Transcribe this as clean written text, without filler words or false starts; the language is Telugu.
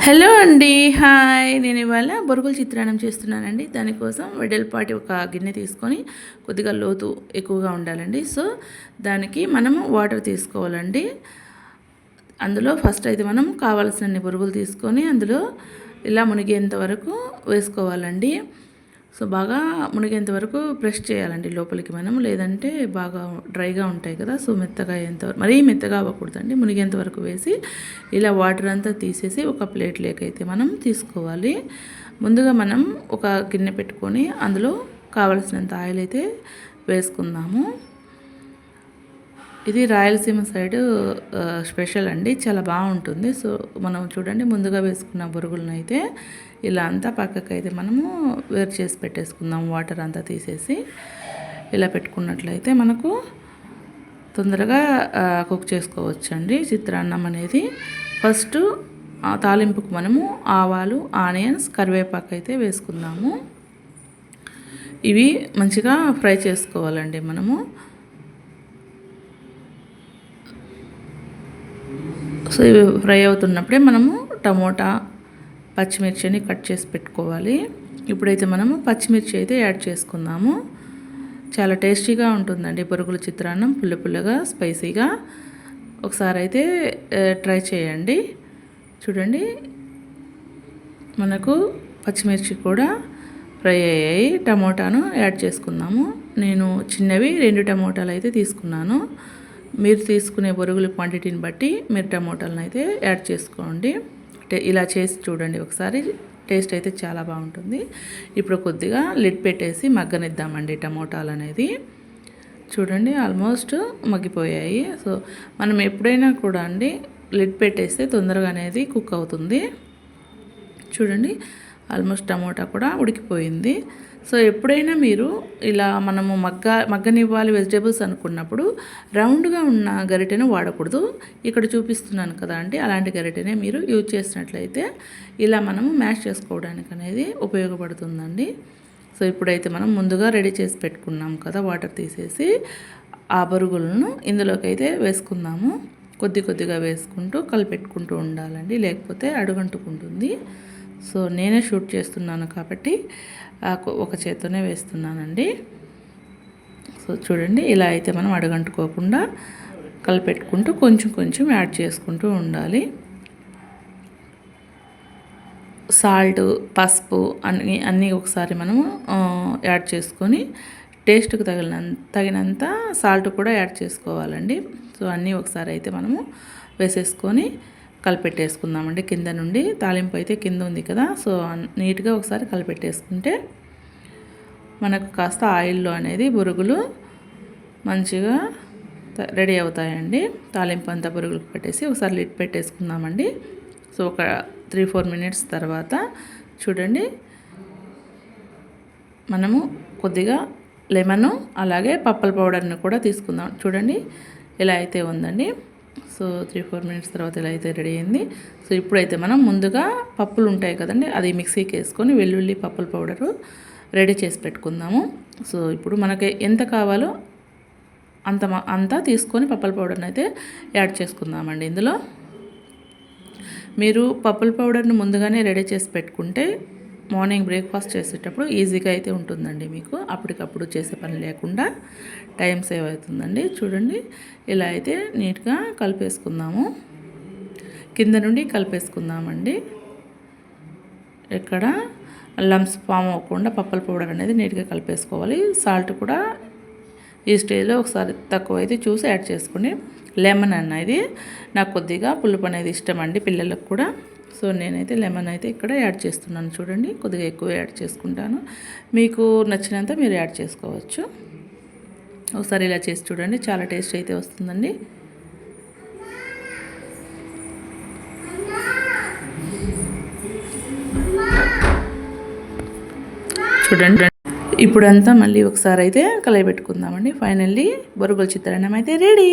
హలో అండి, హాయ్. నేను ఇవాళ బొరుగుల చిత్రాన్నం చేస్తున్నానండి. దానికోసం వెడల్పాటి ఒక గిన్నె తీసుకొని కొద్దిగా లోతు ఎక్కువగా ఉండాలండి. సో దానికి మనము వాటర్ తీసుకోవాలండి. అందులో ఫస్ట్ అయితే మనం కావాల్సినన్ని బొరుగులు తీసుకొని అందులో ఇలా మునిగేంత వరకు వేసుకోవాలండి. సో బాగా మునిగేంత వరకు ప్రెస్ చేయాలండి లోపలికి మనం, లేదంటే బాగా డ్రైగా ఉంటాయి కదా. సో మెత్తగా అయ్యేంతవరకు, మరీ మెత్తగా అవ్వకూడదండి, మునిగేంత వరకు వేసి ఇలా వాటర్ అంతా తీసేసి ఒక ప్లేట్ లేకైతే మనం తీసుకోవాలి. ముందుగా మనం ఒక గిన్నె పెట్టుకొని అందులో కావలసినంత ఆయిల్ అయితే వేసుకుందాము. ఇది రాయలసీమ సైడ్ స్పెషల్ అండి, చాలా బాగుంటుంది. సో మనం చూడండి, ముందుగా వేసుకున్న బొరుగులను అయితే ఇలా అంతా పక్కకు అయితే మనము వేరు చేసి పెట్టేసుకుందాం. వాటర్ అంతా తీసేసి ఇలా పెట్టుకున్నట్లయితే మనకు తొందరగా కుక్ చేసుకోవచ్చు అండి చిత్రాన్నం అనేది. ఫస్ట్ తాలింపుకు మనము ఆవాలు, ఆనియన్స్, కరివేపాకు అయితే వేసుకుందాము. ఇవి మంచిగా ఫ్రై చేసుకోవాలండి మనము. సో ఇవి ఫ్రై అవుతున్నప్పుడే మనము టమోటా, పచ్చిమిర్చిని కట్ చేసి పెట్టుకోవాలి. ఇప్పుడైతే మనము పచ్చిమిర్చి అయితే యాడ్ చేసుకుందాము. చాలా టేస్టీగా ఉంటుందండి బొరుగుల చిత్రాన్నం, పుల్ల పుల్లగా, స్పైసీగా. ఒకసారి అయితే ట్రై చేయండి. చూడండి, మనకు పచ్చిమిర్చి కూడా ఫ్రై అయ్యాయి. టమోటాను యాడ్ చేసుకుందాము. నేను చిన్నవి 2 టమోటాలు అయితే తీసుకున్నాను. మీరు తీసుకునే బొరుగుల క్వాంటిటీని బట్టి మీరు టమోటాలను అయితే యాడ్ చేసుకోండి. ఇలా చేసి చూడండి ఒకసారి, టేస్ట్ అయితే చాలా బాగుంటుంది. ఇప్పుడు కొద్దిగా లిడ్ పెట్టేసి మగ్గనిద్దామండి టమోటాలు అనేది. చూడండి, ఆల్మోస్ట్ మగ్గిపోయాయి. సో మనం ఎప్పుడైనా కూడా అండి లిడ్ పెట్టేస్తే తొందరగా అనేది కుక్ అవుతుంది. చూడండి, ఆల్మోస్ట్ టమోటా కూడా ఉడికిపోయింది. సో ఎప్పుడైనా మీరు ఇలా మనము మగ్గనివ్వాలి వెజిటేబుల్స్ అనుకున్నప్పుడు రౌండ్గా ఉన్న గరిటెను వాడకూడదు. ఇక్కడ చూపిస్తున్నాను కదా అండి, అలాంటి గరిటెనే మీరు యూజ్ చేసినట్లయితే ఇలా మనము మ్యాష్ చేసుకోవడానికి అనేది ఉపయోగపడుతుందండి. సో ఇప్పుడైతే మనం ముందుగా రెడీ చేసి పెట్టుకున్నాం కదా, వాటర్ తీసేసి ఆ బొరుగులను ఇందులోకి అయితే వేసుకుందాము. కొద్దిగా వేసుకుంటూ కలిపెట్టుకుంటూ ఉండాలండి, లేకపోతే అడుగంటుకుంటుంది. సో నేనే షూట్ చేస్తున్నాను కాబట్టి ఒక చేత్తోనే వేస్తున్నానండి. సో చూడండి, ఇలా అయితే మనం అడుగంటుకోకుండా కలిపెట్టుకుంటూ కొంచెం యాడ్ చేసుకుంటూ ఉండాలి. సాల్ట్, పసుపు అన్నీ ఒకసారి మనము యాడ్ చేసుకొని టేస్ట్కి తగినంత సాల్ట్ కూడా యాడ్ చేసుకోవాలండి. సో అన్నీ ఒకసారి అయితే మనము వేసేసుకొని కలిపెట్టేసుకుందామండి. కింద నుండి తాలింపు అయితే కింద ఉంది కదా, సో నీట్గా ఒకసారి కలిపెట్టేసుకుంటే మనకు కాస్త ఆయిల్లో అనేది బొరుగులు మంచిగా రెడీ అవుతాయండి. తాలింపు అంతా బొరుగులకు పెట్టేసి ఒకసారి లిడ్ పెట్టేసుకుందామండి. సో ఒక 3-4 మినిట్స్ తర్వాత చూడండి, మనము కొద్దిగా లెమను అలాగే పప్పల పౌడర్ని కూడా తీసుకుందాం. చూడండి, ఇలా అయితే ఉందండి. సో 3-4 మినిట్స్ తర్వాత ఇలా అయితే రెడీ అయింది. సో ఇప్పుడైతే మనం ముందుగా పప్పులు ఉంటాయి కదండి, అది మిక్సీకి వేసుకొని వెల్లుల్లి, పప్పుల పౌడరు రెడీ చేసి పెట్టుకుందాము. సో ఇప్పుడు మనకి ఎంత కావాలో అంతా తీసుకొని పప్పుల పౌడర్ని అయితే యాడ్ చేసుకుందామండి. ఇందులో మీరు పప్పుల పౌడర్ని ముందుగానే రెడీ చేసి పెట్టుకుంటే మార్నింగ్ బ్రేక్ఫాస్ట్ చేసేటప్పుడు ఈజీగా అయితే ఉంటుందండి. మీకు అప్పటికప్పుడు చేసే పని లేకుండా టైం సేవ్ అవుతుందండి. చూడండి, ఇలా అయితే నీట్గా కలిపేసుకుందాము. కింద నుండి కలిపేసుకుందామండి. ఎక్కడ లంప్స్ ఫామ్ అవ్వకుండా పప్పుల పౌడర్ అనేది నీట్గా కలిపేసుకోవాలి. సాల్ట్ కూడా ఈ స్టేజ్లో ఒకసారి తక్కువ అయితే చూసి యాడ్ చేసుకోండి. లెమన్ అనేది నాకు కొద్దిగా పులుపు అనేది ఇష్టం అండి, పిల్లలకు కూడా. సో నేనైతే లెమన్ అయితే ఇక్కడ యాడ్ చేస్తున్నాను. చూడండి, కొద్దిగా ఎక్కువ యాడ్ చేసుకుంటాను. మీకు నచ్చినంత మీరు యాడ్ చేసుకోవచ్చు. ఒకసారి ఇలా చేసి చూడండి, చాలా టేస్ట్ అయితే వస్తుందండి. చూడండి, ఇప్పుడంతా మళ్ళీ ఒకసారి అయితే కలయబెట్టుకుందామండి. ఫైనల్లీ బొరుగుల చిత్రాన్నం అయితే రెడీ.